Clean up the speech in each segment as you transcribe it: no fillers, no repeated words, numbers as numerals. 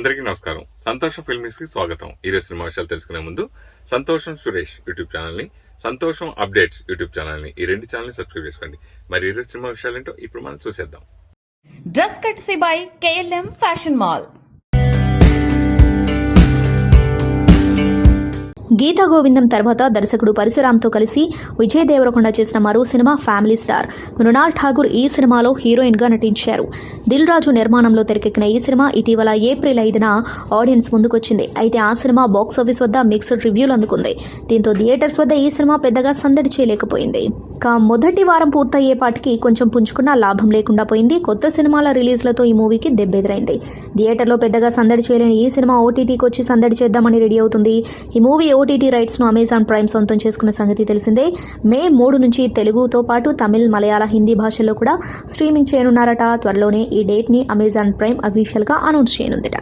అందరికీ నమస్కారం. సంతోషం ఫిల్మ్స్ కి స్వాగతం. ఈరోజు సినిమా విషయాలు తెలుసుకునే ముందు సంతోషం సురేష్ యూట్యూబ్ ఛానల్ ని, సంతోషం అప్డేట్స్ యూట్యూబ్ ఛానల్ ని, ఈ రెండు ఛానల్ ని సబ్స్క్రైబ్ చేసుకోండి. మరి ఈరోజు సినిమా విషయాలు ఏంటో ఇప్పుడు మనం చూసేద్దాం. Dress courtesy by KLM fashion mall. Geetha Govindam తర్వాత దర్శకుడు పరశురామ్తో కలిసి విజయ్ దేవరకొండ చేసిన మరో సినిమా ఫ్యామిలీ స్టార్ మృణాల్ ఠాగూర్ ఈ సినిమాలో హీరోయిన్గా నటించారు. దిల్ రాజు నిర్మాణంలో తెరకెక్కిన ఈ సినిమా ఇటీవల ఏప్రిల్ 5న ఆడియన్స్ ముందుకొచ్చింది. అయితే ఆ సినిమా బాక్సాఫీస్ వద్ద మిక్స్డ్ రివ్యూలు అందుకుంది. దీంతో థియేటర్స్ వద్ద ఈ సినిమా పెద్దగా సందడి చేయలేకపోయింది. మొదటి వారం పూర్తయ్యేపాటికి కొంచెం పుంజుకున్న లాభం లేకుండా పోయింది. కొత్త సినిమాల రిలీజ్లతో ఈ మూవీకి దెబ్బెదురైంది. థియేటర్లో పెద్దగా సందడి చేయలేని ఈ సినిమా ఓటీటీకి వచ్చి సందడి చేద్దామని రెడీ అవుతుంది. ఈ మూవీ ఓటీటీ రైట్స్ ను అమెజాన్ ప్రైమ్ సొంతం చేసుకున్న సంగతి తెలిసిందే. మే 3 నుంచి తెలుగుతో పాటు తమిళ్, మలయాళ, హిందీ భాషల్లో కూడా స్ట్రీమింగ్ చేయనున్నారట. త్వరలోనే ఈ డేట్ ని అమెజాన్ ప్రైమ్ అఫీషియల్ గా అనౌన్స్ చేయనుందట.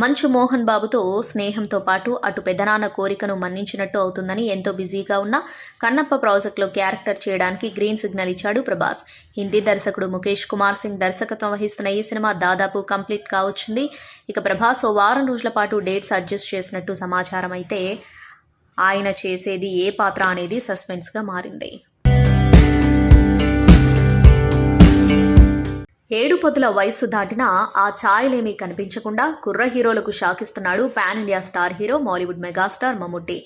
మంచు మోహన్ బాబుతో స్నేహంతో పాటు అటు పెదనాన్న కోరికను మన్నించినట్టు అవుతుందని ఎంతో బిజీగా ఉన్న కన్నప్ప ప్రాజెక్టులో క్యారెక్టర్ చేయడానికి గ్రీన్ సిగ్నల్ ఇచ్చాడు ప్రభాస్. హిందీ దర్శకుడు ముఖేష్ కుమార్ సింగ్ దర్శకత్వం వహిస్తున్న ఈ సినిమా దాదాపు కంప్లీట్ కావచ్చింది. ఇక ప్రభాస్ ఓ వారం రోజుల పాటు డేట్స్ అడ్జస్ట్ చేసినట్టు సమాచారం. అయితే ఆయన చేసేది ఏ పాత్ర అనేది సస్పెన్స్గా మారింది. 7 పొద్దుల వయస్సు దాటినా ఆ ఛాయలేమీ కనిపించకుండా కుర్ర హీరోలకు షాకిస్తున్నాడు pan India star hero, Mollywood megastar Mammootty.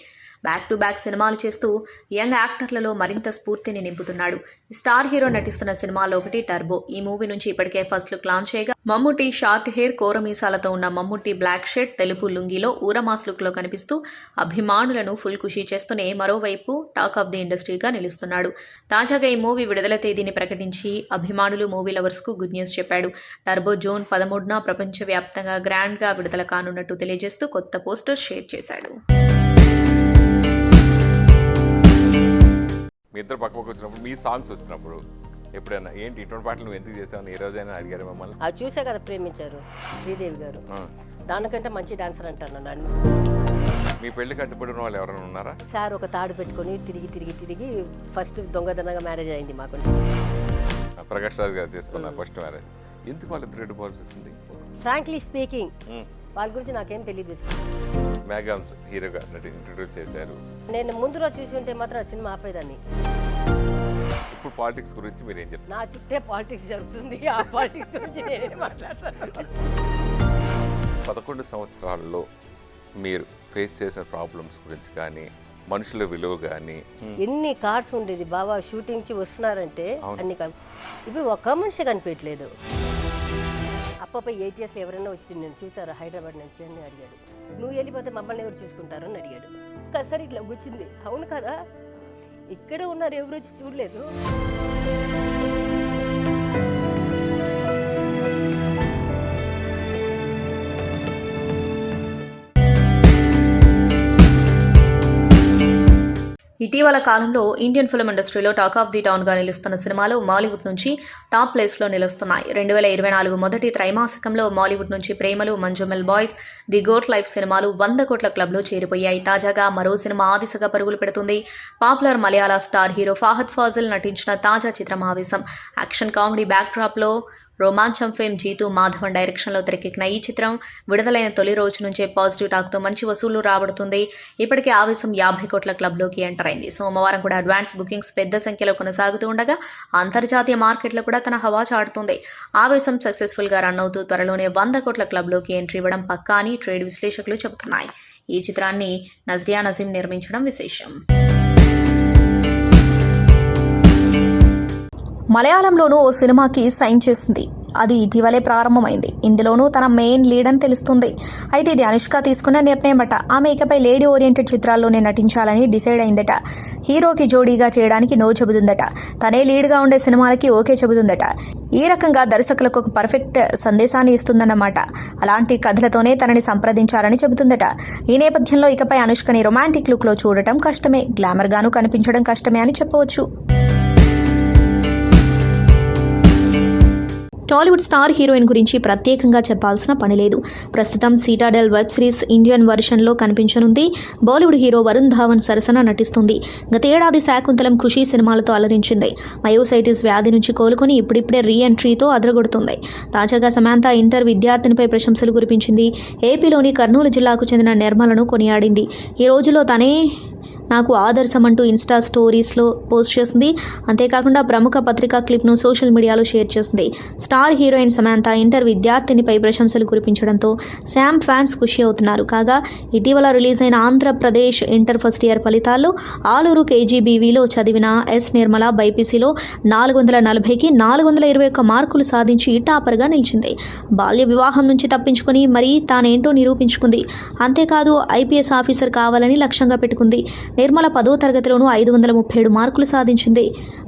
Back to back సినిమాలు చేస్తూ యంగ్ యాక్టర్లలో మరింత స్ఫూర్తిని నింపుతున్నాడు. స్టార్ హీరో నటిస్తున్న సినిమాలో ఒకటి టర్బో. ఈ మూవీ నుంచి ఇప్పటికే ఫస్ట్ లుక్ లాంచ్ చేయగా మమ్ముట్టి షార్ట్ హెయిర్, కోరమీసాలతో ఉన్న మమ్ముట్టి బ్లాక్ షర్ట్, తెలుపు లుంగిలో ఊరమాస్ లుక్ లో కనిపిస్తూ అభిమానులను ఫుల్ ఖుషీ చేస్తూనే మరోవైపు టాక్ ఆఫ్ ది ఇండస్ట్రీగా నిలుస్తున్నాడు. తాజాగా ఈ మూవీ విడుదల తేదీని ప్రకటించి అభిమానులు, మూవీ లవర్స్ కు గుడ్ న్యూస్ చెప్పాడు. టర్బో జూన్ 13న ప్రపంచవ్యాప్తంగా గ్రాండ్ గా విడుదల కానున్నట్టు తెలియజేస్తూ కొత్త పోస్టర్ షేర్ చేశాడు. మీ ఇద్దరు పక్క వచ్చినప్పుడు మీ సాంగ్స్ వస్తున్నప్పుడు ఎప్పుడైనా ఏంటి ఇటువంటి పాటలు నువ్వు ఎందుకు చేసావు ఏ రోజైనా అడిగారు మిమ్మల్ని? అది చూసే కదా ప్రేమించారు శ్రీదేవి గారు. దానికంటే మంచి డాన్సర్ అంటాను నన్ను. మీ పెళ్లి కట్టుబడిన వాళ్ళు ఎవరైనా ఉన్నారా? సార్ ఒక తాడు పెట్టుకొని తిరిగి ఫస్ట్ దొంగదనంగా మ్యారేజ్ అయింది మాకు. ప్రకాష్ రాజ్ గారు చేసుకున్నారు ఫస్ట్ మ్యారేజ్. ఎందుకు వాళ్ళిద్దరు ఎడుకోవాల్సి వచ్చింది? ఫ్రాంక్లీ స్పీకింగ్ వాళ్ళ గురించి నాకేం తెలియదు. మెగామ్స్ హీరోగా ఇంట్రడ్యూస్ చేశారు. నేను ముందు రోజు చూసి ఉంటే మాత్రం ఆ సినిమా ఆపేదాన్ని. ఇప్పుడు పాలిటిక్స్ గురించి మీరు ఏం చెప్తారు? నా చుట్టే పాలిటిక్స్ జరుగుతుంది. ఆ పాలిటిక్స్ గురించి నేనే మాట్లాడతాను. 11 సంవత్సరాల్లో మీరు ఫేస్ చేసిన ప్రాబ్లమ్స్ గురించి కానీ, మనుషుల విలువ కానీ, ఎన్ని కార్స్ ఉండేది బాబా షూటింగ్కి వస్తున్నారంటే అన్ని. ఇప్పుడు ఒక్క మనిషి కనిపించట్లేదు. అప్పపై 8 years ఎవరైనా వచ్చి నేను చూసారా హైదరాబాద్ నుంచి అని అడిగాడు. నువ్వు వెళ్ళిపోతే మమ్మల్ని ఎవరు చూసుకుంటారు అని అడిగాడు. సరే ఇట్లా కూర్చుంది. అవును కదా, ఇక్కడే ఉన్నారు, ఎవరు వచ్చి చూడలేదు. ఇటీవల కాలంలో ఇండియన్ ఫిల్మ్ ఇండస్ట్రీలో టాక్ ఆఫ్ ది టౌన్గా నిలుస్తున్న సినిమాలు మాలీవుడ్ నుంచి టాప్ ప్లేస్లో నిలుస్తున్నాయి. 2024 మొదటి త్రైమాసికంలో మాలీవుడ్ నుంచి Premalu, Manjummel boys, the goat life సినిమాలు 100 కోట్ల క్లబ్లో చేరిపోయాయి. తాజాగా మరో సినిమా ఆ దిశగా పరుగులు పెడుతుంది. పాపులర్ మలయాళ స్టార్ హీరో ఫహద్ ఫాజిల్ నటించిన తాజా చిత్రం ఆవేశం. Action comedy బ్యాక్డ్రాప్లో రోమాంచం fame Jeethu Madhavan డైరెక్షన్లో తెరకెక్కిన ఈ చిత్రం విడుదలైన తొలి రోజు నుంచే పాజిటివ్ టాక్తో మంచి వసూళ్లు రాబడుతుంది. ఇప్పటికే ఆవేశం 50 కోట్ల క్లబ్లోకి ఎంటర్ అయింది. సోమవారం కూడా అడ్వాన్స్ బుకింగ్స్ పెద్ద సంఖ్యలో కొనసాగుతూ ఉండగా అంతర్జాతీయ మార్కెట్లో కూడా తన హవా చాటుతుంది. ఆవేశం సక్సెస్ఫుల్గా రన్ అవుతూ త్వరలోనే 100 కోట్ల క్లబ్లోకి ఎంట్రీ ఇవ్వడం పక్కా అని ట్రేడ్ విశ్లేషకులు చెబుతున్నాయి. ఈ చిత్రాన్ని నజ్రియా నజీం నిర్మించడం విశేషం. మలయాళంలోనూ ఓ సినిమాకి సైన్ చేసింది. అది ఇటీవలే ప్రారంభమైంది. ఇందులోనూ తన మెయిన్ లీడ్ అని తెలుస్తుంది. అయితే ఇది అనుష్క తీసుకున్న నిర్ణయం అట. ఆమె ఇకపై లేడీ ఓరియంటెడ్ చిత్రాల్లోనే నటించాలని డిసైడ్ అయిందట. హీరోకి జోడీగా చేయడానికి నో చెబుతుందట. తనే లీడ్గా ఉండే సినిమాలకి ఓకే చెబుతుందట. ఈ రకంగా దర్శకులకు ఒక పర్ఫెక్ట్ సందేశాన్ని ఇస్తుందన్నమాట. అలాంటి కథలతోనే తనని సంప్రదించాలని చెబుతుందట. ఈ నేపథ్యంలో ఇకపై అనుష్కని రొమాంటిక్ లుక్లో చూడటం కష్టమే, గ్లామర్గాను కనిపించడం కష్టమే అని చెప్పవచ్చు. టాలీవుడ్ స్టార్ హీరోయిన్ గురించి ప్రత్యేకంగా చెప్పాల్సిన పని లేదు. ప్రస్తుతం సీటాడెల్ వెబ్ సిరీస్ ఇండియన్ వర్షన్లో కనిపించనుంది. బాలీవుడ్ హీరో వరుణ్ ధావన్ సరసన నటిస్తుంది. గత ఏడాది శాకుంతలం ఖుషీ సినిమాలతో అలరించింది. మయోసైటిస్ వ్యాధి నుంచి కోలుకొని ఇప్పుడిప్పుడే రీ ఎంట్రీతో అదరగొడుతుంది. తాజాగా సమాంతా ఇంటర్ విద్యార్థినిపై ప్రశంసలు కురిపించింది. ఏపీలోని కర్నూలు జిల్లాకు చెందిన నిర్మలను కొనియాడింది. ఈ రోజులో తనే నాకు ఆదర్శం అంటూ ఇన్స్టా స్టోరీస్లో పోస్ట్ చేసింది. అంతేకాకుండా ప్రముఖ పత్రికా క్లిప్ను సోషల్ మీడియాలో షేర్ చేసింది. స్టార్ హీరోయిన్ సమాంతా ఇంటర్ విద్యార్థినిపై ప్రశంసలు కురిపించడంతో శామ్ ఫ్యాన్స్ ఖుషి అవుతున్నారు. కాగా ఇటీవల రిలీజ్ అయిన ఆంధ్రప్రదేశ్ ఇంటర్ ఫస్ట్ ఇయర్ ఫలితాల్లో ఆలూరు కేజీబీవీలో చదివిన ఎస్ నిర్మల బైపీసీలో 440కి 421 మార్కులు సాధించి టాపర్గా నిలిచింది. బాల్య వివాహం నుంచి తప్పించుకొని మరీ తానేంటో నిరూపించుకుంది. అంతేకాదు ఐపీఎస్ ఆఫీసర్ కావాలని లక్ష్యంగా పెట్టుకుంది. నిర్మల 10వ తరగతిలోనూ 537 మార్కులు సాధించింది.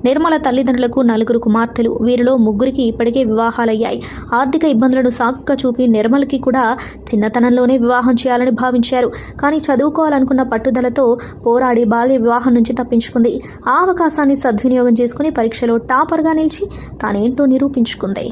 నిర్మల తల్లిదండ్రులకు 4 కుమార్తెలు. వీరిలో 3కి ఇప్పటికే వివాహాలయ్యాయి. ఆర్థిక ఇబ్బందులను సాకుగా చూపి నిర్మలకి కూడా చిన్నతనంలోనే వివాహం చేయాలని భావించారు. కానీ చదువుకోవాలనుకున్న పట్టుదలతో పోరాడి బాల్య వివాహం నుంచి తప్పించుకుంది. ఆ అవకాశాన్ని సద్వినియోగం చేసుకుని పరీక్షలో టాపర్గా నిలిచి తానేంటో నిరూపించుకుంది.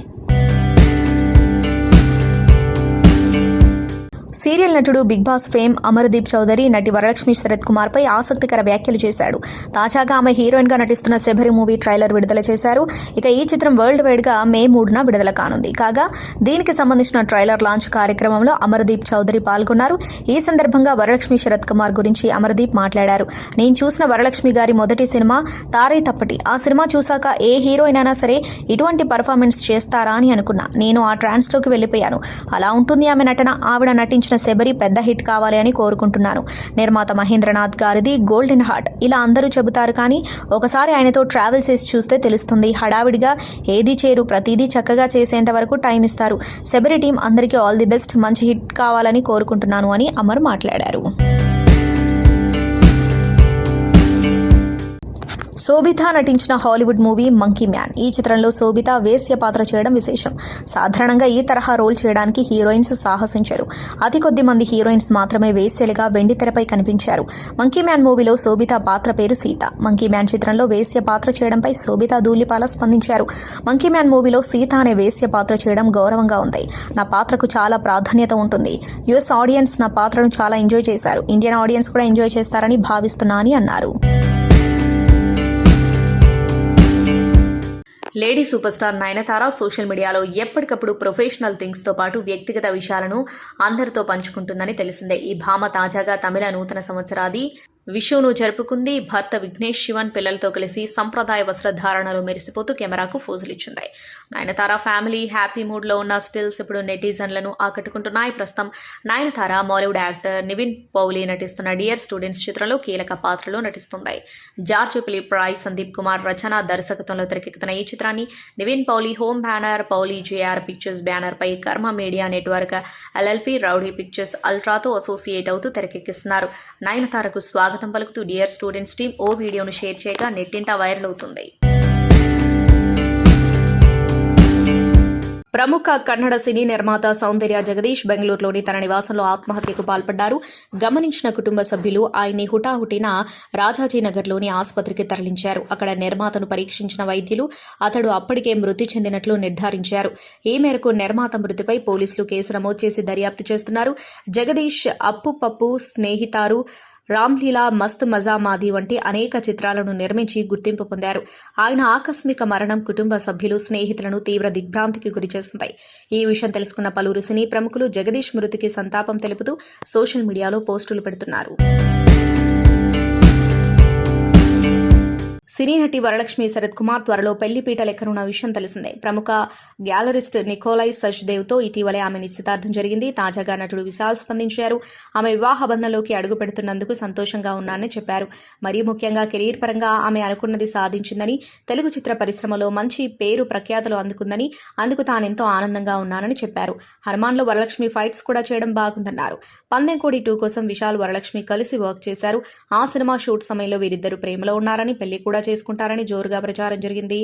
సీరియల్ నటుడు big boss fame Amardeep Chowdary నటి వరలక్ష్మి శరత్ కుమార్పై ఆసక్తికర వ్యాఖ్యలు చేశాడు. తాజాగా ఆమె హీరోయిన్గా నటిస్తున్న శబరి మూవీ ట్రైలర్ విడుదల చేశారు. ఇక ఈ చిత్రం వరల్డ్ వైడ్గా మే 3న విడుదల కానుంది. కాగా దీనికి సంబంధించిన ట్రైలర్ లాంచ్ కార్యక్రమంలో అమర్దీప్ చౌదరి పాల్గొన్నారు. ఈ సందర్భంగా వరలక్ష్మి శరత్ కుమార్ గురించి అమర్దీప్ మాట్లాడారు. నేను చూసిన వరలక్ష్మి గారి మొదటి సినిమా తారై తప్పటి. ఆ సినిమా చూశాక ఏ హీరోయిన్ అయినా సరే ఇటువంటి పర్ఫార్మెన్స్ చేస్తారా అని అనుకున్నా. నేను ఆ ట్రాన్స్లోకి వెళ్ళిపోయాను. అలా ఉంటుంది ఆమె నటన. ఆవిడ నటించిన శబరి పెద్ద హిట్ కావాలి అని కోరుకుంటున్నాను. నిర్మాత మహేంద్రనాథ్ గారిది గోల్డెన్ హార్ట్ ఇలా అందరూ చెబుతారు, కానీ ఒకసారి ఆయనతో ట్రావెల్ చేసి చూస్తే తెలుస్తుంది. హడావిడిగా ఏది చేరు, ప్రతిదీ చక్కగా చేసేంత వరకు టైం ఇస్తారు. శబరి టీం అందరికీ ఆల్ ది బెస్ట్, మంచి హిట్ కావాలని కోరుకుంటున్నాను అని అమర్ మాట్లాడారు. శోభిత నటించిన హాలీవుడ్ మూవీ మంకీ మ్యాన్. ఈ చిత్రంలో శోభిత వేశ్య పాత్ర చేయడం విశేషం. సాధారణంగా ఈ తరహా రోల్ చేయడానికి హీరోయిన్స్ సాహసించారు. అతి కొద్ది మంది హీరోయిన్స్ మాత్రమే వేశ్యలుగా వెండితెరపై కనిపించారు. మంకీ మ్యాన్ మూవీలో శోభిత పాత్ర పేరు సీత. మంకీ మ్యాన్ చిత్రంలో వేశ్య పాత్ర చేయడంపై శోభిత ధూళిపాల స్పందించారు. మంకీ మ్యాన్ మూవీలో సీత అనే వేశ్య పాత్ర చేయడం గౌరవంగా ఉంది. నా పాత్రకు చాలా ప్రాధాన్యత ఉంటుంది. యుఎస్ ఆడియన్స్ నా పాత్రను చాలా ఎంజాయ్ చేశారు. ఇండియన్ ఆడియన్స్ కూడా ఎంజాయ్ చేస్తారని భావిస్తున్నా అని అన్నారు. Lady super star Nayanthara social మీడియాలో ఎప్పటికప్పుడు ప్రొఫెషనల్ థింగ్స్తో పాటు వ్యక్తిగత విషయాలను అందరితో పంచుకుంటుందని తెలిసిందే. ఈ భామ తాజాగా తమిళ నూతన సంవత్సరాది విషువును జరుపుకుంది. భర్త విఘ్నేష్ శివన్ పిల్లలతో కలిసి సంప్రదాయ వస్త్రధారణలో మెరిసిపోతూ కెమెరాకు ఫోజులిచ్చింది. నయనతార ఫ్యామిలీ హ్యాపీ మూడ్లో ఉన్న స్టిల్స్ ఇప్పుడు నెటిజన్లను ఆకట్టుకుంటున్నాయి. ప్రస్తుతం నయనతార మాలీవుడ్ యాక్టర్ నివిన్ పౌలి నటిస్తున్న డియర్ స్టూడెంట్స్ చిత్రంలో కీలక పాత్రలో నటిస్తుంది. జార్జ్ ఫిలిప్ రాయ్, సందీప్ కుమార్ రచన దర్శకత్వంలో తెరకెక్కుతున్న ఈ చిత్రాన్ని Nivin Pauly home banner, Pauly JR pictures banner పై Karma media network LLP rowdy pictures అల్ట్రాతో అసోసియేట్ అవుతూ తెరకెక్కిస్తున్నారు. నయనతారకు స్వాగతం పలుకుతూ డియర్ స్టూడెంట్స్ టీం ఓ వీడియోను షేర్ చేయగా నెట్టింట వైరల్ అవుతుంది. ప్రముఖ కన్నడ సినీ నిర్మాత సౌందర్య జగదీష్ బెంగళూరులోని తన నివాసంలో ఆత్మహత్యకు పాల్పడ్డారు. గమనించిన కుటుంబ సభ్యులు ఆయన్ని హుటాహుటిన రాజాజీనగర్లోని ఆసుపత్రికి తరలించారు. అక్కడ నిర్మాతను పరీక్షించిన వైద్యులు అతడు అప్పటికే మృతి చెందినట్లు నిర్ధారించారు. ఈ మేరకు నిర్మాత మృతిపై పోలీసులు కేసు నమోదు చేసి దర్యాప్తు చేస్తున్నారు. జగదీష్ అప్పు పప్పు, స్నేహితారు, రామ్లీలా, మస్త్ మజా మాది వంటి అనేక చిత్రాలను నిర్మించి గుర్తింపు పొందారు. ఆయన ఆకస్మిక మరణం కుటుంబ సభ్యులు, స్నేహితులను తీవ్ర దిగ్భ్రాంతికి గురిచేస్తుంది. ఈ విషయం తెలుసుకున్న పలువురు సినీ ప్రముఖులు జగదీష్ మృతికి సంతాపం తెలుపుతూ సోషల్ మీడియాలో పోస్టులు పెడుతున్నారు. సినీ నటి వరలక్ష్మి శరత్ కుమార్ త్వరలో పెళ్లిపీట లెక్కనున్న విషయం తెలిసిందే. ప్రముఖ గ్యాలరిస్ట్ నికోలై సచ్దేవ్తో ఇటీవలే ఆమె నిశ్చితార్థం జరిగింది. తాజాగా నటుడు విశాల్ స్పందించారు. ఆమె వివాహ బంధంలోకి అడుగు పెడుతున్నందుకు సంతోషంగా ఉన్నానని చెప్పారు. మరీ ముఖ్యంగా కెరీర్ పరంగా ఆమె అనుకున్నది సాధించిందని, తెలుగు చిత్ర పరిశ్రమలో మంచి పేరు ప్రఖ్యాతులు అందుకుందని, అందుకు తానెంతో ఆనందంగా ఉన్నానని చెప్పారు. హనుమాన్లో వరలక్ష్మి ఫైట్స్ కూడా చేయడం బాగుందన్నారు. పందెంకోడి 2 కోసం విశాల్ వరలక్ష్మి కలిసి వర్క్ చేశారు. ఆ సినిమా షూట్ సమయంలో వీరిద్దరూ ప్రేమలో ఉన్నారని, పెళ్లి కూడా చేసుకుంటారని జోరుగా ప్రచారం జరిగింది.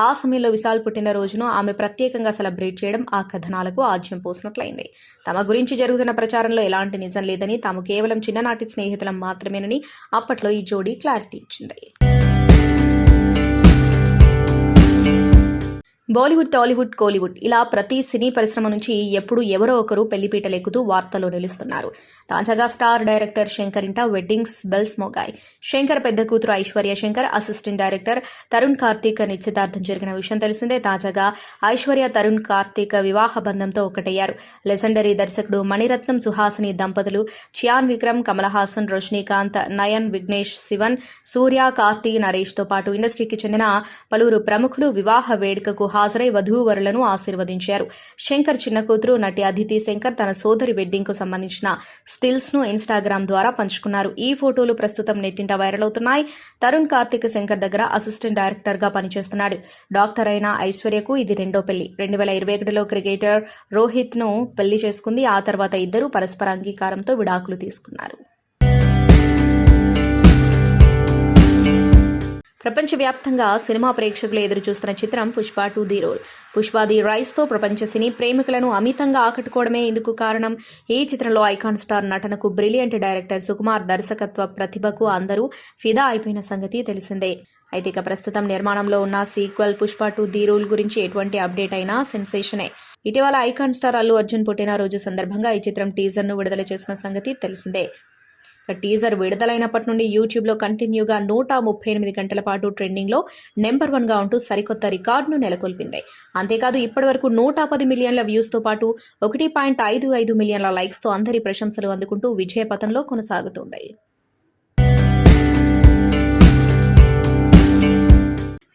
ఆ సమయంలో విశాల్ పుట్టినరోజును ఆమె ప్రత్యేకంగా సెలబ్రేట్ చేయడం ఆ కథనాలకు ఆజ్యం పోసినట్లయింది. తమ గురించి జరుగుతున్న ప్రచారంలో ఎలాంటి నిజం లేదని, తాము కేవలం చిన్ననాటి స్నేహితులం మాత్రమేనని అప్పట్లో ఈ జోడీ క్లారిటీ ఇచ్చింది. బాలీవుడ్, టాలీవుడ్, కోలీవుడ్ ఇలా ప్రతి సినీ పరిశ్రమ నుంచి ఎప్పుడు ఎవరో ఒకరు పెళ్లిపీటలెక్కుతూ వార్తల్లో నిలుస్తున్నారు. తాజాగా స్టార్ డైరెక్టర్ శంకర్ ఇంట వెడ్డింగ్స్ బెల్స్ మోగాయి. శంకర్ పెద్ద కూతురు ఐశ్వర్య శంకర్, అసిస్టెంట్ డైరెక్టర్ తరుణ్ కార్తీక్ నిశ్చితార్థం జరిగిన విషయం తెలిసిందే. తాజాగా ఐశ్వర్య, తరుణ్ కార్తీక్ వివాహ బంధంతో ఒకటయ్యారు. లెజెండరీ దర్శకుడు మణిరత్నం సుహాసిని దంపతులు చియాన్ విక్రమ్, కమల్ హాసన్, రజనీకాంత్, నయన్, విఘ్నేష్ శివన్, సూర్య, కార్తీ, నరేష్తో పాటు ఇండస్ట్రీకి చెందిన పలువురు ప్రముఖులు వివాహ వేడుకకు హాజరై వధూవరులను ఆశీర్వదించారు. శంకర్ చిన్న కూతురు నటి అదితి శంకర్ తన సోదరి వెడ్డింగ్ కు సంబంధించిన స్టిల్స్ ను ఇన్స్టాగ్రామ్ ద్వారా పంచుకున్నారు. ఈ ఫోటోలు ప్రస్తుతం నెట్టింట వైరల్ అవుతున్నాయి. తరుణ్ కార్తీక్ శంకర్ దగ్గర అసిస్టెంట్ డైరెక్టర్ గా పనిచేస్తున్నాడు. డాక్టర్ అయిన ఐశ్వర్యకు ఇది రెండో పెళ్లి. 2021లో క్రికెటర్ రోహిత్ ను పెళ్లి చేసుకుంది. ఆ తర్వాత ఇద్దరు పరస్పర అంగీకారంతో విడాకులు తీసుకున్నారు. ప్రపంచవ్యాప్తంగా సినిమా ప్రేక్షకులు ఎదురుచూస్తున్న చిత్రం Pushpa 2 the rule. Pushpa the రైస్తో ప్రపంచ సినీ ప్రేమికులను అమితంగా ఆకట్టుకోవడమే ఇందుకు కారణం. ఈ చిత్రంలో ఐకాన్ స్టార్ నటనకు బ్రిలియంట్ డైరెక్టర్ సుకుమార్ దర్శకత్వ ప్రతిభకు అందరూ ఫిదా అయిపోయిన సంగతి తెలిసిందే. అయితే ఇక ప్రస్తుతం నిర్మాణంలో ఉన్న సీక్వెల్ పుష్ప 2 ది రోల్ గురించి ఎటువంటి అప్డేట్ అయినా సెన్సేషనే. ఇటీవల ఐకాన్ స్టార్ అల్లు అర్జున్ పుట్టినరోజు సందర్భంగా ఈ చిత్రం టీజర్ను విడుదల చేసిన సంగతి తెలిసిందే. టీజర్ విడుదలైనప్పటి నుండి యూట్యూబ్లో కంటిన్యూగా 138 గంటల పాటు ట్రెండింగ్లో నెంబర్ 1గా ఉంటూ సరికొత్త రికార్డును నెలకొల్పింది. అంతేకాదు ఇప్పటివరకు 110 మిలియన్ల వ్యూస్తో పాటు 1.55 మిలియన్ల లైక్స్తో అందరి ప్రశంసలు అందుకుంటూ విజయపథంలో కొనసాగుతోంది.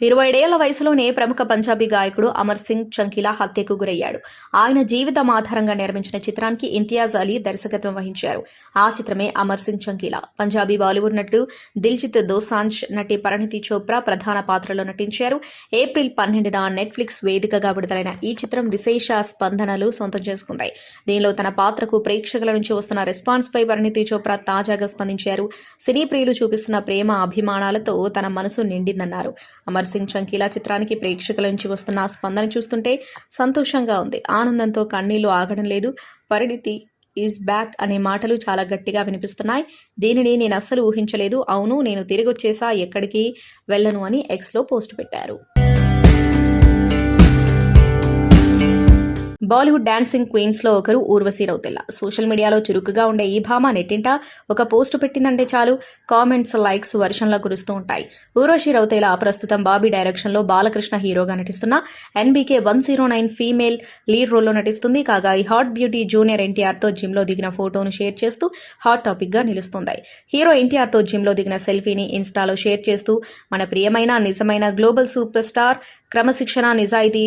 27 ఏళ్ల వయసులోనే ప్రముఖ పంజాబీ గాయకుడు అమర్ సింగ్ చంకీలా హత్యకు గురయ్యాడు. ఆయన జీవితం ఆధారంగా నిర్మించిన చిత్రానికి ఇంతియాజ్ అలీ దర్శకత్వం వహించారు. ఆ చిత్రమే అమర్ సింగ్ చంకీలా. పంజాబీ బాలీవుడ్ నటుడు దిల్జిత్ దోసాంజ్, నటి పరిణితి చోప్రా ప్రధాన పాత్రలో నటించారు. ఏప్రిల్ 12న నెట్ఫ్లిక్స్ వేదికగా విడుదలైన ఈ చిత్రం విశేష స్పందనలు సొంతం చేసుకుంది. దీనిలో తన పాత్రకు ప్రేక్షకుల నుంచి వస్తున్న రెస్పాన్స్ పై పరిణితి చోప్రా తాజాగా స్పందించారు. సినీ ప్రియులు చూపిస్తున్న ప్రేమ అభిమానాలతో తన మనసు నిండిందన్నారు. అమర్ సింగ్ చంకీలా చిత్రానికి ప్రేక్షకుల నుంచి వస్తున్న స్పందన చూస్తుంటే సంతోషంగా ఉంది. ఆనందంతో కన్నీళ్లు ఆగడం లేదు. పరిణితి ఈజ్ బ్యాక్ అనే మాటలు చాలా గట్టిగా వినిపిస్తున్నాయి. దీనిని నేను అస్సలు ఊహించలేదు. అవును, నేను తిరిగొచ్చేసా, ఎక్కడికి వెళ్ళను అని ఎక్స్లో పోస్ట్ పెట్టారు. బాలీవుడ్ డాన్సింగ్ క్వీన్స్లో ఒకరు ఊర్వశి రౌతెల్ల. సోషల్ మీడియాలో చురుకుగా ఉండే ఈ భామ నెట్టింట ఒక పోస్టు పెట్టిందంటే చాలు కామెంట్స్, లైక్స్ వర్షంలో కురుస్తూ ఉంటాయి. ఊర్వశి రౌతెల్ల ప్రస్తుతం బాబీ డైరెక్షన్లో బాలకృష్ణ హీరోగా నటిస్తున్న NBK 109 ఫీమేల్ లీడ్ రోల్లో నటిస్తుంది. కాగా ఈ హాట్ బ్యూటీ జూనియర్ ఎన్టీఆర్తో జిమ్లో దిగిన ఫోటోను షేర్ చేస్తూ హాట్ టాపిక్గా నిలుస్తుంది. హీరో ఎన్టీఆర్తో జిమ్లో దిగిన సెల్ఫీని ఇన్స్టాలో షేర్ చేస్తూ మన ప్రియమైన నిజమైన గ్లోబల్ సూపర్ స్టార్, క్రమశిక్షణ, నిజాయితీ,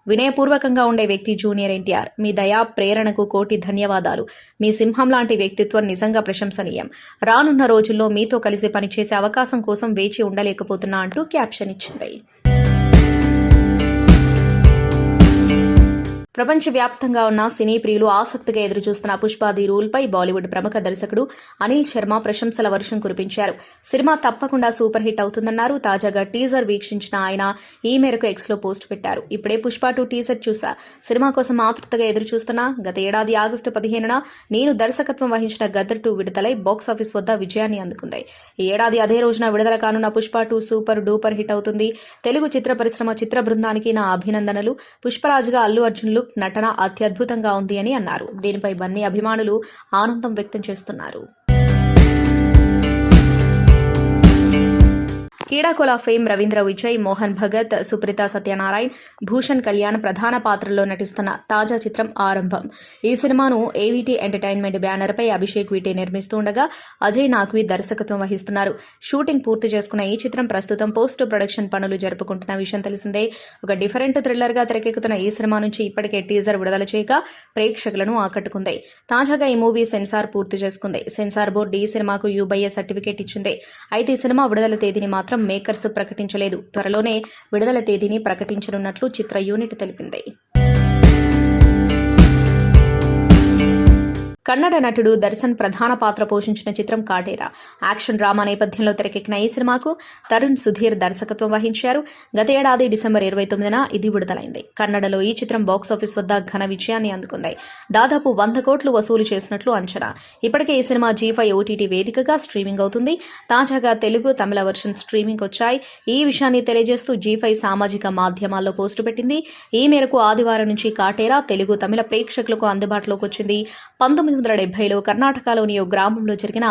వినయపూర్వకంగా ఉండే వ్యక్తి జూనియర్ ఎన్టీఆర్. మీ దయా ప్రేరణకు కోటి ధన్యవాదాలు. మీ సింహం లాంటి వ్యక్తిత్వం నిజంగా ప్రశంసనీయం. రానున్న రోజుల్లో మీతో కలిసి పనిచేసే అవకాశం కోసం వేచి ఉండలేకపోతున్నా అంటూ క్యాప్షన్ ఇచ్చింది. ప్రపంచవ్యాప్తంగా ఉన్న సినీ ప్రియులు ఆసక్తిగా ఎదురుచూస్తున్న పుష్ప ది రూల్పై బాలీవుడ్ ప్రముఖ దర్శకుడు అనిల్ శర్మ ప్రశంసల వర్షం కురిపించారు. సినిమా తప్పకుండా సూపర్ హిట్ అవుతుందన్నారు. తాజాగా టీజర్ వీక్షించిన ఆయన ఈ మేరకు ఎక్స్లో పోస్ట్ పెట్టారు. ఇప్పుడే పుష్ప 2 టీజర్ చూసా. సినిమా కోసం ఆతృతగా ఎదురుచూస్తున్నా. గత ఏడాది ఆగస్టు 15న నేను దర్శకత్వం వహించిన గదర్ 2 విడుదలై బాక్సాఫీస్ వద్ద విజయాన్ని అందుకుంది. ఈ ఏడాది అదే రోజున విడుదల కానున్న పుష్ప 2 సూపర్ డూపర్ హిట్ అవుతుంది. తెలుగు చిత్ర పరిశ్రమ చిత్ర బృందానికి నా అభినందనలు. పుష్పరాజుగా అల్లు అర్జున్ నటన అత్యద్భుతంగా ఉంది అని అన్నారు. దీనిపై బన్నీ అభిమానులు ఆనందం వ్యక్తం చేస్తున్నారు. క్రీడాకుల ఫేమ్ రవీంద్ర విజయ్, మోహన్ భగత్, సుప్రీత సత్యనారాయణ్, భూషణ్ కళ్యాణ్ ప్రధాన పాత్రల్లో నటిస్తున్న తాజా చిత్రం ఆరంభం. ఈ సినిమాను ఏవీటీ ఎంటర్టైన్మెంట్ బ్యానర్పై అభిషేక్ వీటే నిర్మిస్తుండగా అజయ్ నాఖ్వి దర్శకత్వం వహిస్తున్నారు. షూటింగ్ పూర్తి చేసుకున్న ఈ చిత్రం ప్రస్తుతం పోస్ట్ ప్రొడక్షన్ పనులు జరుపుకుంటున్న విషయం తెలిసిందే. ఒక డిఫరెంట్ థ్రిల్లర్గా తెరకెక్కుతున్న ఈ సినిమా నుంచి ఇప్పటికే టీజర్ విడుదల చేయగా ప్రేక్షకులను ఆకట్టుకుంది. తాజాగా ఈ మూవీ సెన్సార్ పూర్తి చేసుకుంది. సెన్సార్ బోర్డు ఈ సినిమాకు UBA సర్టిఫికేట్ ఇచ్చింది. అయితే ఈ సినిమా విడుదల తేదీని మాత్రం మేకర్స్ ప్రకటించలేదు. త్వరలోనే విడుదల తేదీని ప్రకటించనున్నట్లు చిత్ర యూనిట్ తెలిపింది. కన్నడ నటుడు దర్శన్ ప్రధాన పాత్ర పోషించిన చిత్రం కాటేరా. యాక్షన్ డ్రామా నేపథ్యంలో తెరకెక్కిన ఈ సినిమాకు తరుణ్ సుధీర్ దర్శకత్వం వహించారు. గత ఏడాది డిసెంబర్ 29న ఇది విడుదలైంది. కన్నడలో ఈ చిత్రం బాక్సాఫీస్ వద్ద ఘన విజయాన్ని అందుకుంది. దాదాపు 100 కోట్లు వసూలు చేసినట్లు అంచనా. ఇప్పటికే ఈ సినిమా G5 OTT వేదికగా స్ట్రీమింగ్ అవుతుంది. తాజాగా తెలుగు, తమిళ వర్షన్ స్ట్రీమింగ్ వచ్చాయి. ఈ విషయాన్ని తెలియజేస్తూ G5 సామాజిక మాధ్యమాల్లో పోస్టు పెట్టింది. ఈ మేరకు ఆదివారం నుంచి కాటేరా తెలుగు, తమిళ ప్రేక్షకులకు అందుబాటులోకి వచ్చింది. 1970లో కర్ణాటకలోని ఓ గ్రామంలో జరిగిన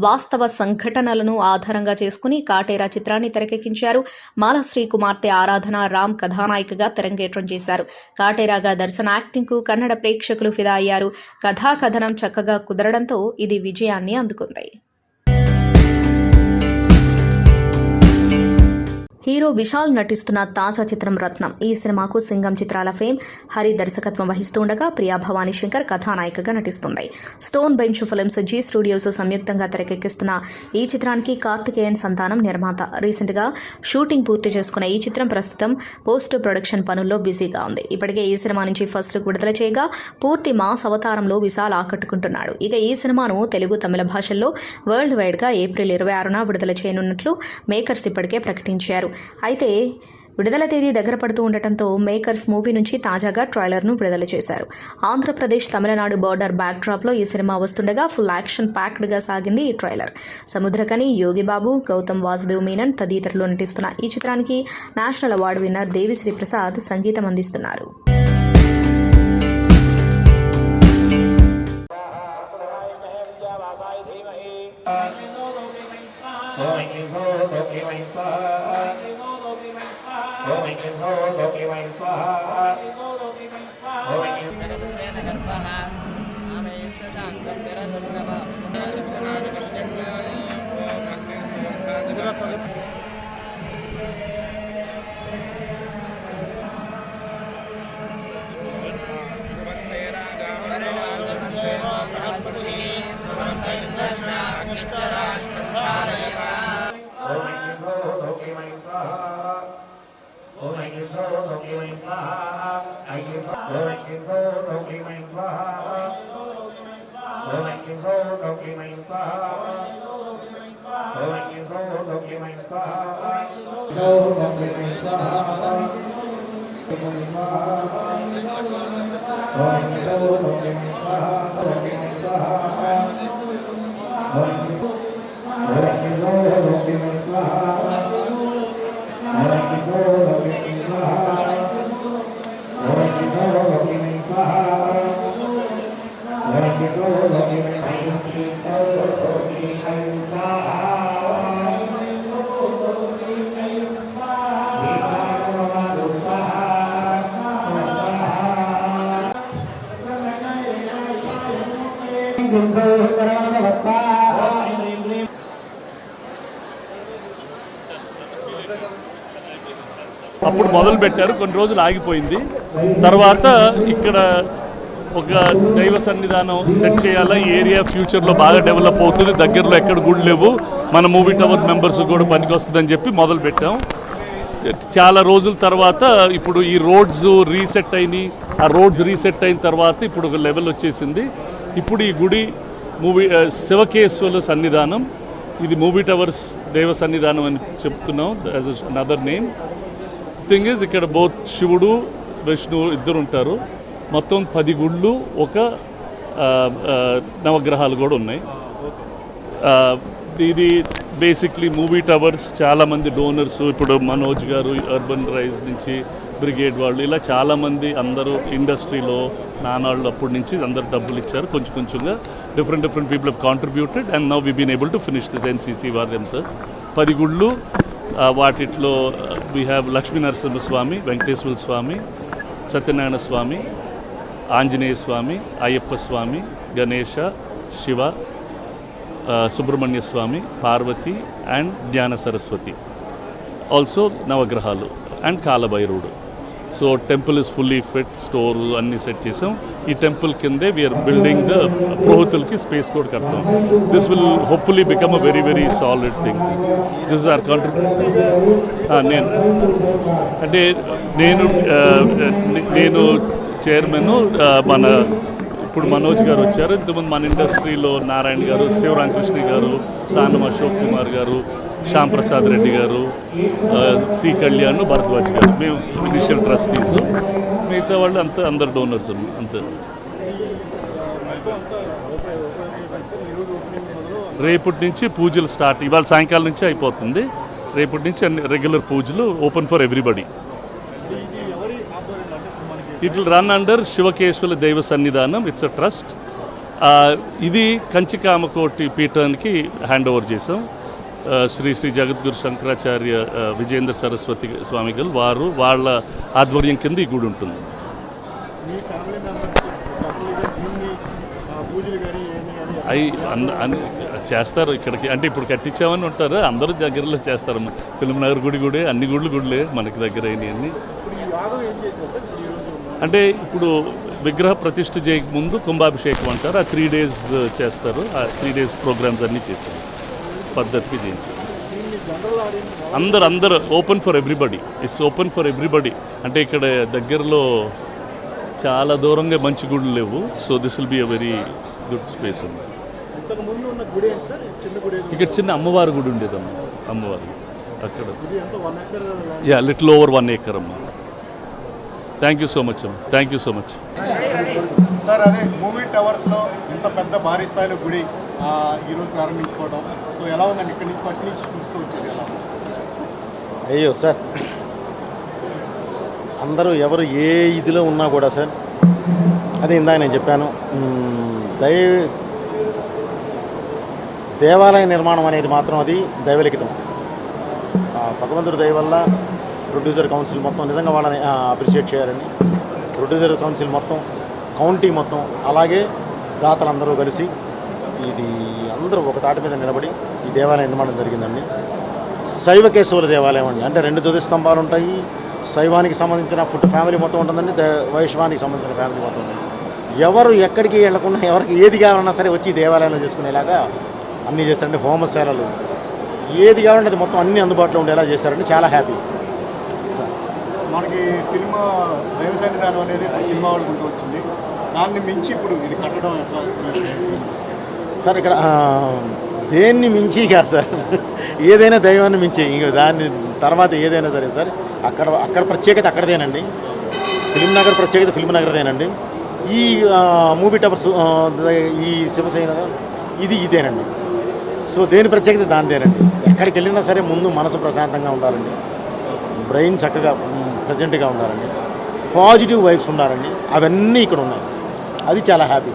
వాస్తవ సంఘటనలను ఆధారంగా చేసుకుని కాటేరా చిత్రాన్ని తెరకెక్కించారు. మాలాశ్రీ కుమార్తె ఆరాధన రామ్ కథానాయికగా తెరంగేట్రం చేశారు. కాటేరాగా దర్శన్ యాక్టింగ్ కు కన్నడ ప్రేక్షకులు ఫిదా అయ్యారు. కథాకథనం చక్కగా కుదరడంతో ఇది విజయాన్ని అందుకుంది. హీరో విశాల్ నటిస్తున్న తాజా చిత్రం రత్నం. ఈ సినిమాకు సింగం చిత్రాల ఫేమ్ హరి దర్శకత్వం వహిస్తుండగా ప్రియా భవానీ శంకర్ కథానాయికగా నటిస్తుంది. Stone bench films, Zee studios సంయుక్తంగా తెరకెక్కిస్తున్న ఈ చిత్రానికి కార్తికేయన్ సంతానం నిర్మాత. రీసెంట్గా షూటింగ్ పూర్తి చేసుకున్న ఈ చిత్రం ప్రస్తుతం పోస్ట్ ప్రొడక్షన్ పనుల్లో బిజీగా ఉంది. ఇప్పటికే ఈ సినిమా నుంచి ఫస్ట్ లుక్ విడుదల చేయగా పూర్తి మాస్ అవతారంలో విశాల్ ఆకట్టుకుంటున్నాడు. ఇక ఈ సినిమాను తెలుగు, తమిళ భాషల్లో వరల్డ్ వైడ్గా ఏప్రిల్ 26న విడుదల చేయనున్నట్లు మేకర్స్ ఇప్పటికే ప్రకటించారు. అయితే విడుదల తేదీ దగ్గర పడుతూ ఉండటంతో మేకర్స్ మూవీ నుంచి తాజాగా ట్రైలర్ను విడుదల చేశారు. ఆంధ్రప్రదేశ్, తమిళనాడు బార్డర్ బ్యాక్డ్రాప్లో ఈ సినిమా వస్తుండగా ఫుల్ యాక్షన్ ప్యాక్డ్గా సాగింది ఈ ట్రైలర్. సముద్రకని, యోగిబాబు, గౌతమ్ వాసుదేవ్ మీనన్ తదితరులు నటిస్తున్న ఈ చిత్రానికి national award winner Devisri Prasad సంగీతం అందిస్తున్నారు. అప్పుడు మొదలు పెట్టారు, కొన్ని రోజులు ఆగిపోయింది. తర్వాత ఇక్కడ ఒక దైవ సన్నిధానం సెట్ చేయాలా, ఈ ఏరియా ఫ్యూచర్లో బాగా డెవలప్ అవుతుంది, దగ్గరలో ఎక్కడ గుడి లేవు, మన మూవీ టవర్ మెంబర్స్ కూడా పనికి వస్తుందని చెప్పి మొదలు పెట్టాం. చాలా రోజుల తర్వాత ఇప్పుడు ఈ రోడ్స్ రీసెట్ అయినాయి. ఆ రోడ్స్ రీసెట్ అయిన తర్వాత ఇప్పుడు ఒక లెవెల్ వచ్చేసింది. ఇప్పుడు ఈ గుడి మూవీ శివకేశ్వరుల సన్నిధానం, ఇది మూవీ టవర్స్ దేవ సన్నిధానం అని చెప్తున్నాం as another name. Thing is ఇక్కడ బోత్ శివుడు, విష్ణువు ఇద్దరు ఉంటారు. మొత్తం 10 గుళ్ళు, ఒక నవగ్రహాలు కూడా ఉన్నాయి. ఇది బేసిక్లీ మూవీ టవర్స్ చాలామంది డోనర్స్, ఇప్పుడు మనోజ్ గారు అర్బన్ రైజ్ నుంచి, బ్రిగేడ్ వాళ్ళు, ఇలా చాలామంది అందరూ ఇండస్ట్రీలో నానాళ్ళు అప్పటి నుంచి అందరు డబ్బులు ఇచ్చారు. కొంచెం కొంచెంగా different people have contributed and now we been able to finish this NCC వారంతా 10 గుళ్ళు. వాటిలో we have Lakshmi Narasimhaswamy, Venkateswara Swamy, Satyanarayana Swamy, Anjaneya Swamy, Ayyappa Swamy, Ganesha, Shiva, Subrahmanya Swamy, Parvathi and Gnana Saraswathi. Also నవగ్రహాలు అండ్ కాలభైరవుడు. So temple is fully fit, store అన్నీ సెట్ చేసాం. ఈ టెంపుల్ కిందే వీఆర్ బిల్డింగ్ ద పురోహితులకి స్పేస్ కూడా కడతాం. This will hopefully become a very very solid thing. This is our contribution. నేను చైర్మన్, మన ఇప్పుడు మనోజ్ గారు వచ్చారు. ఇంతకుముందు మన ఇండస్ట్రీలో నారాయణ గారు, శివరామకృష్ణ గారు, సానం అశోక్ కుమార్ గారు, శ్యామ్ ప్రసాద్ రెడ్డి గారు, సి కళ్యాణ్, భరద్వాజ్ గారు, మేము ఇనిషియల్ ట్రస్టీస్. మిగతా వాళ్ళు అంతా అందరు డోనర్స్ అంతే. రేపటి నుంచి పూజలు స్టార్ట్, ఇవాళ సాయంకాలం నుంచి అయిపోతుంది. రేపటి నుంచి అన్ని రెగ్యులర్ పూజలు, open for everybody. It will run under Shivakeshwara దైవ సన్నిధానం. It's a trust. ఇది కంచికామకోటి పీఠానికి హ్యాండ్ ఓవర్ చేసాం. శ్రీ శ్రీ జగద్గురు శంకరాచార్య విజయేంద్ర సరస్వతి స్వామి గారు వాళ్ళ ఆధ్వర్యం కింద ఈ గుడి ఉంటుంది. అవి చేస్తారు ఇక్కడికి, అంటే ఇప్పుడు కట్టించామని ఉంటారు, అందరూ దగ్గరలో చేస్తారు. ఫిల్మ్ నగర్ గుడి అన్ని గుడులే మనకి దగ్గర అయినాయన్నీ. అంటే ఇప్పుడు విగ్రహ ప్రతిష్ఠ చేయక ముందు కుంభాభిషేకం అంటారు, ఆ 3 days చేస్తారు. ఆ 3 days ప్రోగ్రామ్స్ అన్నీ చేస్తారు, పద్ధతికి చేయించారు. అందరు open for everybody. It's open for everybody. అంటే ఇక్కడ దగ్గరలో చాలా దూరంగా మంచి గుడులు లేవు. So this will be a very good space అన్నమాట. ఇక్కడ చిన్న అమ్మవారి గుడి ఉండేదమ్మా, అమ్మవారి అక్కడ. యా, లిటిల్ ఓవర్ 1 acre అమ్మా. థ్యాంక్ యూ సో మచ్ అమ్మా, thank you so much. Sir, అదే మూవీ టవర్స్లో ఇంత పెద్ద భారీ స్థాయిలో గుడి ఈరోజు ప్రారంభించుకోవడం, సో ఎలా ఉందండి? ఇక్కడి నుంచి ఫస్ట్ నుంచి చూస్తూ వచ్చేది ఎలా? అయ్యో సార్, అందరూ ఎవరు ఏ ఇదిలో ఉన్నా కూడా సార్, అదే ఇందాక నేను చెప్పాను, దేవాలయ నిర్మాణం అనేది మాత్రం అది దైవలిఖితం. భగవంతుడి దయ వల్ల ప్రొడ్యూసర్ కౌన్సిల్ మొత్తం నిజంగా వాళ్ళని అప్రిషియేట్ చేయాలని, ప్రొడ్యూసర్ కౌన్సిల్ మొత్తం, కౌంటీ మొత్తం, అలాగే దాతలందరూ కలిసి ఇది అందరూ ఒక తాటి మీద నిలబడి ఈ దేవాలయ నిర్మాణం జరిగిందండి. శైవకేశవుల దేవాలయం అండి. అంటే 2 ధ్వజస్తంభాలు ఉంటాయి. శైవానికి సంబంధించిన ఫ్యామిలీ మొత్తం ఉంటుందండి, వైష్ణవానికి సంబంధించిన ఫ్యామిలీ మొత్తం ఉంటుంది. ఎవరు ఎక్కడికి వెళ్లకుండా ఎవరికి ఏది కావాలన్నా సరే వచ్చి దేవాలయంలో చేసుకునేలాగా అన్నీ చేస్తారండి. హోమశాలలు ఏది కావాలంటే అది మొత్తం అన్నీ అందుబాటులో ఉండేలా చేస్తారండి. చాలా హ్యాపీ సార్. మనకి ఫిల్మ్ దైవ సన్నిధానం అనేది సినిమా వాళ్ళకి ఉంటూ వచ్చింది. దాన్ని మించి ఇప్పుడు ఇది కట్టడం ఎట్లా సార్? ఇక్కడ దేన్ని మించి కాదు సార్, ఏదైనా దైవాన్ని మించి, ఇంకా దాన్ని తర్వాత ఏదైనా సరే సార్, అక్కడ ప్రత్యేకత అక్కడదేనండి. ఫిల్మ్ నగర్ ప్రత్యేకత ఫిల్మ్ నగర్దేనండి. ఈ మూవీ టవర్స్, ఈ శివసేన ఇదేనండి. సో దేని ప్రత్యేకత దానిదేనండి. ఎక్కడికి వెళ్ళినా సరే ముందు మనసు ప్రశాంతంగా ఉండాలండి, బ్రెయిన్ చక్కగా ప్రజెంట్గా ఉండాలండి, పాజిటివ్ వైబ్స్ ఉండాలండి. అవన్నీ ఇక్కడ ఉన్నాయి. అది చాలా హ్యాపీ.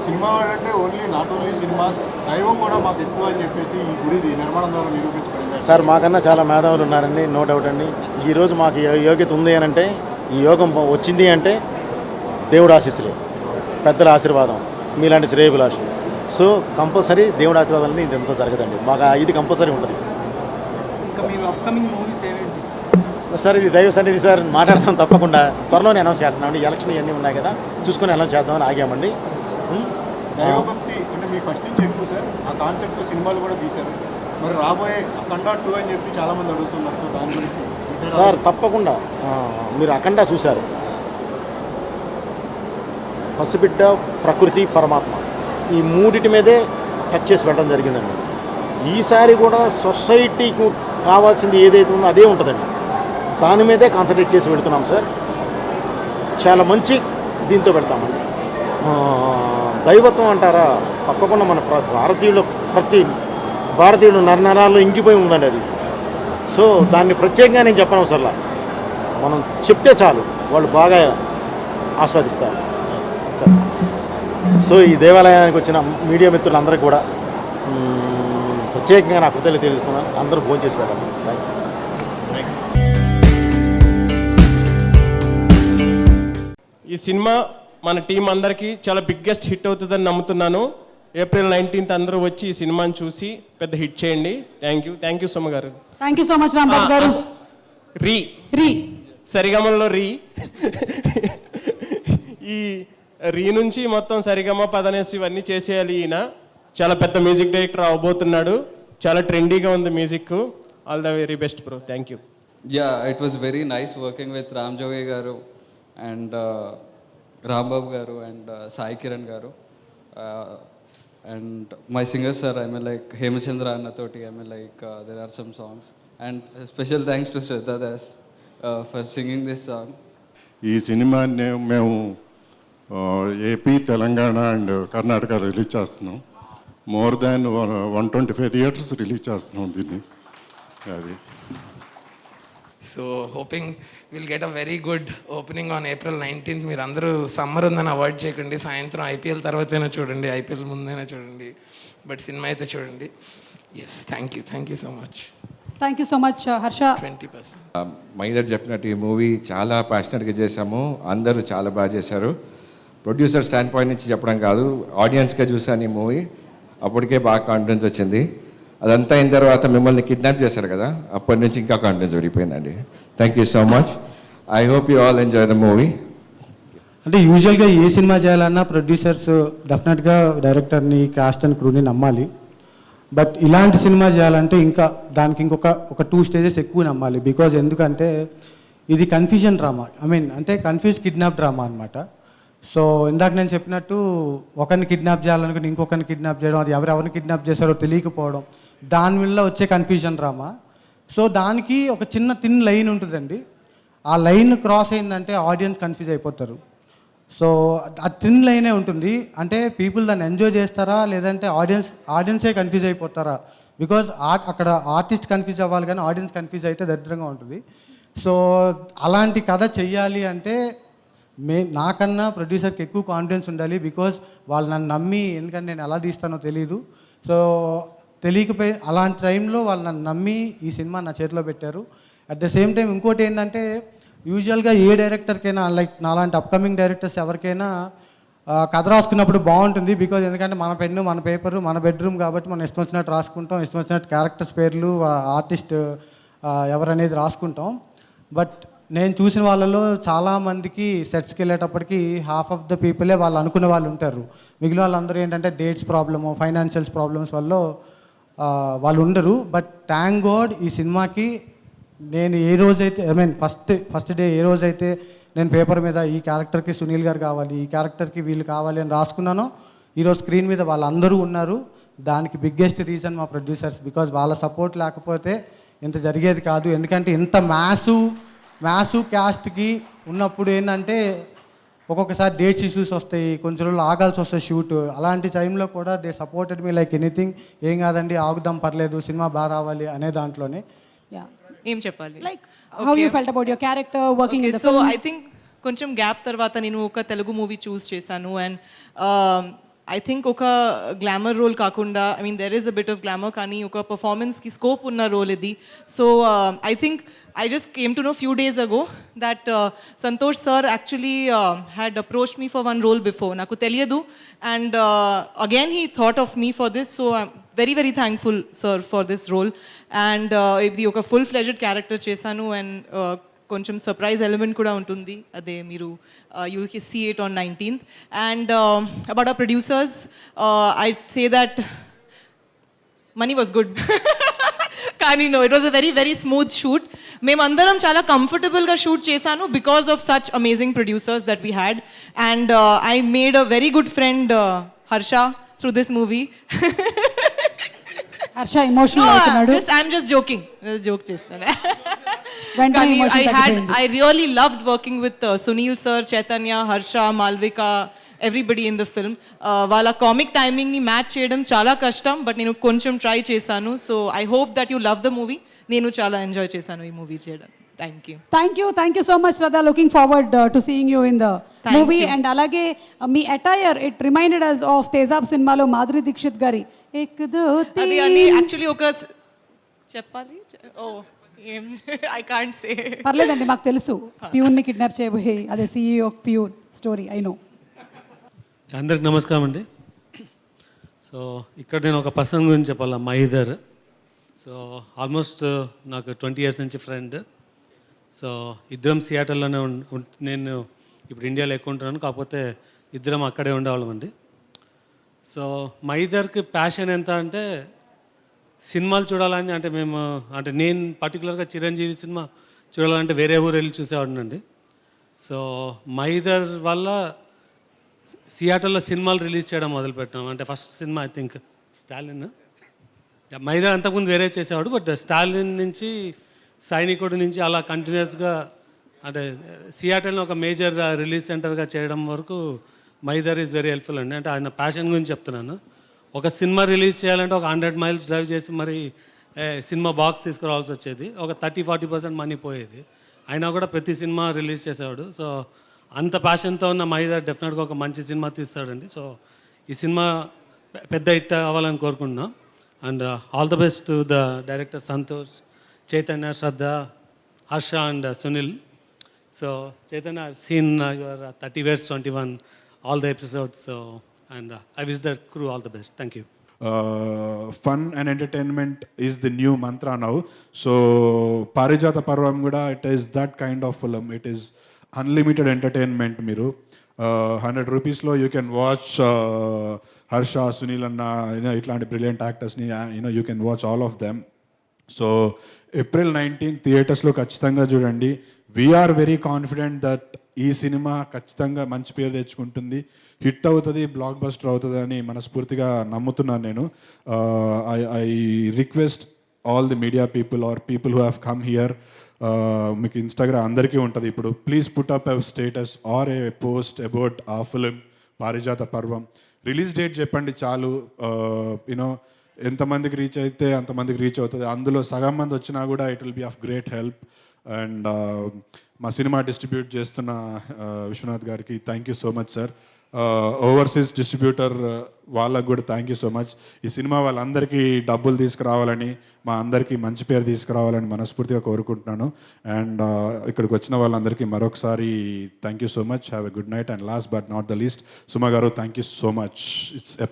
సినిమా అంటే నాట్ ఓన్లీ సినిమాస్, దైవం కూడా మాకు ఎక్కువ అని చెప్పేసి ఈ గుడి నిర్మాణం ద్వారా నిరూపించబడింది. సార్, మాకన్నా చాలా మేధావులు ఉన్నారండి, నో డౌట్ అండి. ఈరోజు మాకు యోగ్యత ఉంది అని అంటే, ఈ యోగం వచ్చింది అంటే దేవుడు ఆశీస్సులే, పెద్దల ఆశీర్వాదం, మీలాంటి శ్రేయభిలాషులు. సో కంపల్సరీ దేవుడి ఆశీర్వాదం అనేది ఇంత జరగదండి. మాకు ఇది కంపల్సరీ ఉంటుంది సార్. ఇది దైవ సన్నిధి సార్, మాట్లాడతాం తప్పకుండా. త్వరలోనే అనౌన్స్ చేస్తున్నామండి. ఎలక్షన్ ఇవన్నీ ఉన్నాయి కదా, చూసుకొని అనౌన్స్ చేద్దామని ఆగామండి. దైవభక్తి అంటే మీ ఫస్ట్ నుంచి ఎక్కువ సార్, ఆ కాన్సెప్ట్ సినిమాలు కూడా తీశారు. మరి రాబోయే అఖండ 2 అని చెప్పి చాలామంది అడుగుతున్నారు. సో దాని గురించి సార్ తప్పకుండా. మీరు అఖండ చూశారు, పసిబిడ్డ, ప్రకృతి, పరమాత్మ, ఈ 3 మీదే టచ్ చేసి పెట్టడం జరిగిందండి. ఈసారి కూడా సొసైటీకి కావాల్సింది ఏదైతే ఉందో అదే ఉంటుందండి. దాని మీదే కాన్సన్ట్రేట్ చేసి పెడుతున్నాం సార్. చాలా మంచి దీంతో పెడతామండి. దైవత్వం అంటారా, తప్పకుండా మన ప్రతి భారతీయుడు నరనరాల్లో ఇంకిపోయి ఉందండి అది. సో దాన్ని ప్రత్యేకంగా నేను చెప్పను అవసరంలా, మనం చెప్తే చాలు వాళ్ళు బాగా ఆస్వాదిస్తారు సార్. సో ఈ దేవాలయానికి వచ్చిన మీడియా మిత్రులందరికీ కూడా ప్రత్యేకంగా నా కృతజ్ఞతలు తెలుస్తున్నాను. అందరూ భోజనం చేసి పెట్టండి. Thank you. ఈ సినిమా మన టీం అందరికీ చాలా బిగ్గెస్ట్ హిట్ అవుతుందని నమ్ముతున్నాను. April 19th అందరూ వచ్చి ఈ సినిమాని చూసి పెద్ద హిట్ చేయండి. థ్యాంక్ యూ సోమ గారు. Thank you so much Rambabu గారు. రీ సరిగమల్లో ఈ రీ నుంచి మొత్తం సరిగమ పదనేసి ఇవన్నీ చేసేయాలి. ఈయన చాలా పెద్ద మ్యూజిక్ డైరెక్టర్ అవబోతున్నాడు. చాలా ట్రెండీగా ఉంది music. All the very best bro. Thank you. Yeah, it was very nice working with Ram Jogi Garu, and Rambabu garu and Sai Kiran garu and my singers sir I mean like Hemachandra అన్నతోటి I mean like there are some songs and special thanks to Shraddha Das for singing this song. ఈ సినిమాని మేము AP, Telangana and Karnataka release చేస్తున్నాం. More than 125 theatres release చేస్తున్నాం దీన్ని. అది so hoping will get a very good opening on April 19th. మీరు అందరూ summer ఉందని అవాయిడ్ చేయకండి. సాయంత్రం IPL తర్వాతైనా చూడండి, IPL ముందైనా చూడండి, బట్ సినిమా అయితే చూడండి. Yes, thank you so much. Thank you so much Harsha. 20%. మైదర్ చెప్పినట్టు ఈ మూవీ చాలా ప్యాషనెట్గా చేశాము, అందరూ చాలా బాగా చేశారు. ప్రొడ్యూసర్ స్టాండ్ పాయింట్ నుంచి చెప్పడం కాదు, ఆడియన్స్గా చూసాను ఈ మూవీ, అప్పటికే బాగా కాన్ఫిడెన్స్ వచ్చింది. అదంతా అయిన తర్వాత మిమ్మల్ని కిడ్నాప్ చేశారు కదా, అప్పటి నుంచి ఇంకా కాన్ఫిడెన్స్ పెరిగిపోయిందండి. Thank you so much. I hope you all enjoy the movie. అంటే యూజువల్గా ఏ సినిమా చేయాలన్నా ప్రొడ్యూసర్స్ డెఫినెట్గా డైరెక్టర్ని, కాస్ట్ అండ్ క్రూని నమ్మాలి. బట్ ఇలాంటి సినిమా చేయాలంటే ఇంకా దానికి ఒక 2 స్టేజెస్ ఎక్కువ నమ్మాలి. బికాజ్ ఎందుకంటే ఇది కన్ఫ్యూజన్ డ్రామా, అంటే కన్ఫ్యూజ్ కిడ్నాప్ డ్రామా అనమాట. సో ఇందాక నేను చెప్పినట్టు ఒకరిని కిడ్నాప్ చేయాలనుకుని ఇంకొకరిని కిడ్నాప్ చేయడం, అది ఎవరెవరిని కిడ్నాప్ చేశారో తెలియకపోవడం, దానివల్ల వచ్చే కన్ఫ్యూజన్ డ్రామా. సో దానికి ఒక చిన్న థిన్ లైన్ ఉంటుందండి. ఆ లైన్ క్రాస్ అయిందంటే ఆడియన్స్ కన్ఫ్యూజ్ అయిపోతారు. సో ఆ థిన్ లైనే ఉంటుంది. అంటే పీపుల్ దాన్ని ఎంజాయ్ చేస్తారా లేదంటే ఆడియన్సే కన్ఫ్యూజ్ అయిపోతారా? బికాజ్ అక్కడ ఆర్టిస్ట్ కన్ఫ్యూజ్ అవ్వాలి కానీ ఆడియన్స్ కన్ఫ్యూజ్ అయితే దరిద్రంగా ఉంటుంది. సో అలాంటి కథ చెయ్యాలి అంటే నాకన్నా ప్రొడ్యూసర్కి ఎక్కువ కాన్ఫిడెన్స్ ఉండాలి. బికాజ్ వాళ్ళు నన్ను నమ్మి, ఎందుకంటే నేను ఎలా తీస్తానో తెలీదు. సో తెలియకపోయి అలాంటి టైంలో వాళ్ళు నన్ను నమ్మి ఈ సినిమా నా చేతిలో పెట్టారు. అట్ ద సేమ్ టైం ఇంకోటి ఏంటంటే యూజువల్గా ఏ డైరెక్టర్కైనా, లైక్ నాలాంటి అప్కమింగ్ డైరెక్టర్స్ ఎవరికైనా కథ రాసుకున్నప్పుడు బాగుంటుంది. బికాజ్ ఎందుకంటే మన పెన్ను, మన పేపరు, మన బెడ్రూమ్ కాబట్టి మనం ఇష్టం వచ్చినట్టు రాసుకుంటాం, ఇష్టం వచ్చినట్టు క్యారెక్టర్స్ పేర్లు, ఆర్టిస్ట్ ఎవరనేది రాసుకుంటాం. బట్ నేను చూసిన వాళ్ళలో చాలామందికి సెట్స్కి వెళ్ళేటప్పటికి హాఫ్ ఆఫ్ ద పీపులే వాళ్ళు అనుకునే వాళ్ళు ఉంటారు. మిగిలిన వాళ్ళందరూ ఏంటంటే డేట్స్ ప్రాబ్లము, ఫైనాన్షియల్స్ ప్రాబ్లమ్స్ వల్ల వాళ్ళు ఉండరు. బట్ థ్యాంక్ గాడ్ ఈ సినిమాకి నేను ఏ రోజైతే ఫస్ట్ డే ఏ రోజైతే నేను పేపర్ మీద ఈ క్యారెక్టర్కి సునీల్ గారు కావాలి, ఈ క్యారెక్టర్కి వీళ్ళు కావాలి అని రాసుకున్నానో ఈరోజు స్క్రీన్ మీద వాళ్ళందరూ ఉన్నారు. దానికి బిగ్గెస్ట్ రీజన్ మా ప్రొడ్యూసర్స్. బికాజ్ వాళ్ళ సపోర్ట్ లేకపోతే ఇంత జరిగేది కాదు. ఎందుకంటే ఇంత మ్యాసు క్యాస్ట్కి ఉన్నప్పుడు ఏంటంటే ఒక్కొక్కసారి డేట్స్ ఇష్యూస్ వస్తాయి, కొంచెం రోజులు ఆగాల్సి వస్తాయి షూట్. అలాంటి టైంలో కూడా they supported me like anything. ఏం కాదండి, ఆగుదాం, పర్లేదు, సినిమా బాగా రావాలి అనే దాంట్లోనే. ఏం చెప్పాలి, like how you felt about your character working in the so film? I think కొంచెం గ్యాప్ తర్వాత నేను ఒక తెలుగు మూవీ చూస్ చేశాను. అండ్ ఐ థింక్ ఒక గ్లామర్ రోల్ కాకుండా, there is a bit of glamour, కానీ ఒక పర్ఫార్మెన్స్కి స్కోప్ ఉన్న రోల్ ఇది. So I think I just came to know few days ago that Santosh sir actually had approached me for one role before. Naku teliyadu, and again he thought of me for this. So I'm very, very thankful, sir, for this role. And ఇది ఒక full-fledged character చేశాను, and కొంచెం surprise element కూడా ఉంటుంది. అదే మీరు you will see it on 19th. And about our producers, I say that money was good. కానీ no, it was a very very smooth shoot. మేమందరం చాలా కంఫర్టబుల్గా షూట్ చేశాను because of such amazing producers that we had. And I made a very good friend Harsha through this movie. Harsha emotional అవుతున్నాడు. I'm just joking, joke చేస్తాను. I really loved working with Sunil sir, Chaitanya, Harsha, Malvika, everybody in the film. వాళ్ళ comic టైమింగ్ని match చేయడం చాలా కష్టం, but నేను కొంచెం try చేశాను. So I hope that you love the movie. నేను చాలా ఎంజాయ్ చేశాను ఈ మూవీ చేయడం. Thank you so much Shraddha. Looking forward to seeing you in the movie. And అలాగే మీ attire, it reminded us of Tezaab సినిమాలో మాధురి దీక్షిత్ గారి యాక్చువల్లీ ఒక చెప్పాలి. Oh I can't say. పర్లేదండి, మాకు తెలుసు. ప్యూన్ని కిడ్నాప్ చేయబోయే అదే CEO of peon story, I know. అందరికి నమస్కారం అండి. సో ఇక్కడ నేను ఒక పర్సన్ గురించి చెప్పాలా, మైదర్. సో ఆల్మోస్ట్ నాకు 20 years నుంచి ఫ్రెండ్. సో ఇద్దరం సియాటల్లోనే నేను ఇప్పుడు ఇండియాలో ఎక్కువ ఉంటున్నాను, కాకపోతే ఇద్దరం అక్కడే ఉండేవాళ్ళం అండి. సో మైదర్కి ప్యాషన్ ఎంత అంటే సినిమాలు చూడాలని, అంటే నేను పర్టికులర్గా చిరంజీవి సినిమా చూడాలంటే వేరే ఊరు వెళ్ళి చూసేవాడినండి. సో మైదర్ వల్ల సియాటల్లో సినిమాలు రిలీజ్ చేయడం మొదలుపెట్టాం. అంటే ఫస్ట్ సినిమా ఐ థింక్ స్టాలిన్, మైదా అంతకుముందు వేరే చేసేవాడు, బట్ స్టాలిన్ నుంచి సైనికుడి నుంచి అలా కంటిన్యూస్గా అంటే సియాటల్ని ఒక మేజర్ రిలీజ్ సెంటర్గా చేయడం వరకు మైదర్ ఈజ్ వెరీ హెల్ప్ఫుల్ అండి. అంటే ఆయన ప్యాషన్ గురించి చెప్తున్నాను. ఒక సినిమా రిలీజ్ చేయాలంటే ఒక 100 మైల్స్ డ్రైవ్ చేసి మరి సినిమా బాక్స్ తీసుకురావాల్సి వచ్చేది. ఒక 30-40% మనీ పోయేది. అయినా కూడా ప్రతి సినిమా రిలీజ్ చేసేవాడు. సో అంత ప్యాషన్తో ఉన్న మైదర్ డెఫినెట్గా ఒక మంచి సినిమా తీస్తాడండి. సో ఈ సినిమా పెద్ద హిట్ అవ్వాలని కోరుకుంటున్నాం. And all the best to the director Santosh, Chaitanya, Shraddha, Harsha and Sunil. So Chaitanya, I've seen your 30 West 21 all the episodes. So and I wish the crew all the best. Thank you. Fun and entertainment is the new mantra now. So Parijata Parvam kuda, it is that kind of film. It is unlimited entertainment. Miru 100 rupees lo you can watch Harsha, Sunil anna, itlanti brilliant actors ni you can watch all of them. So April 19th థియేటర్స్లో ఖచ్చితంగా చూడండి. We're very confident that ఈ cinema ఖచ్చితంగా మంచి పేరు తెచ్చుకుంటుంది, hit అవుతుంది, blockbuster అవుతుంది అని మనస్ఫూర్తిగా నమ్ముతున్నాను నేను. I request all the media people or people who have come here, మీకు ఇన్స్టాగ్రామ్ అందరికీ ఉంటుంది ఇప్పుడు, please put up a status or a post about a film Parijatha Parvam. Release date చెప్పండి చాలు. యూనో ఎంతమందికి రీచ్ అయితే అంతమందికి రీచ్ అవుతుంది. అందులో సగం మంది వచ్చినా కూడా it will be of great help. And మా సినిమా డిస్ట్రిబ్యూట్ చేస్తున్న విశ్వనాథ్ గారికి thank you so much sir. Overseas distributor వాళ్ళకు కూడా థ్యాంక్ యూ సో మచ్. ఈ సినిమా వాళ్ళందరికీ డబ్బులు తీసుకురావాలని, మా అందరికీ మంచి పేరు తీసుకురావాలని మనస్ఫూర్తిగా కోరుకుంటున్నాను. అండ్ ఇక్కడికి వచ్చిన వాళ్ళందరికీ మరొకసారి thank you so much. Have a good night. And last but not the least, Suma garu thank you so much. It's a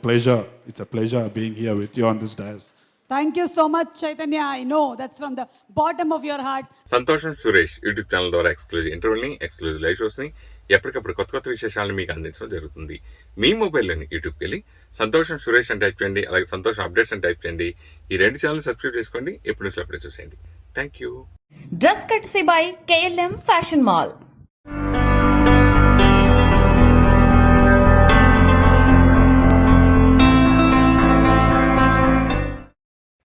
pleasure being here with you on this dais. Thank you so much, Chaitanya. I know that's from the bottom of your heart. సంతోషం Suresh YouTube channel ద్వారా exclusive ఇంటర్వ్యూని, exclusive live షోస్ని, ఎప్పటికప్పుడు కొత్త కొత్త విశేషాలను మీకు అందించడం జరుగుతుంది. మీ మొబైల్లోని యూట్యూబ్కి వెళ్ళి సంతోషం సురేష్ అని టైప్ చేయండి, అలాగే సంతోషం అప్డేట్స్ అని టైప్ చేయండి. ఈ 2 ఛానల్ సబ్స్క్రైబ్ చేసుకోండి, ఎప్పుడు న్యూస్లో అప్పుడే చూసేయండి. Thank you. Dress courtesy by KLM fashion mall.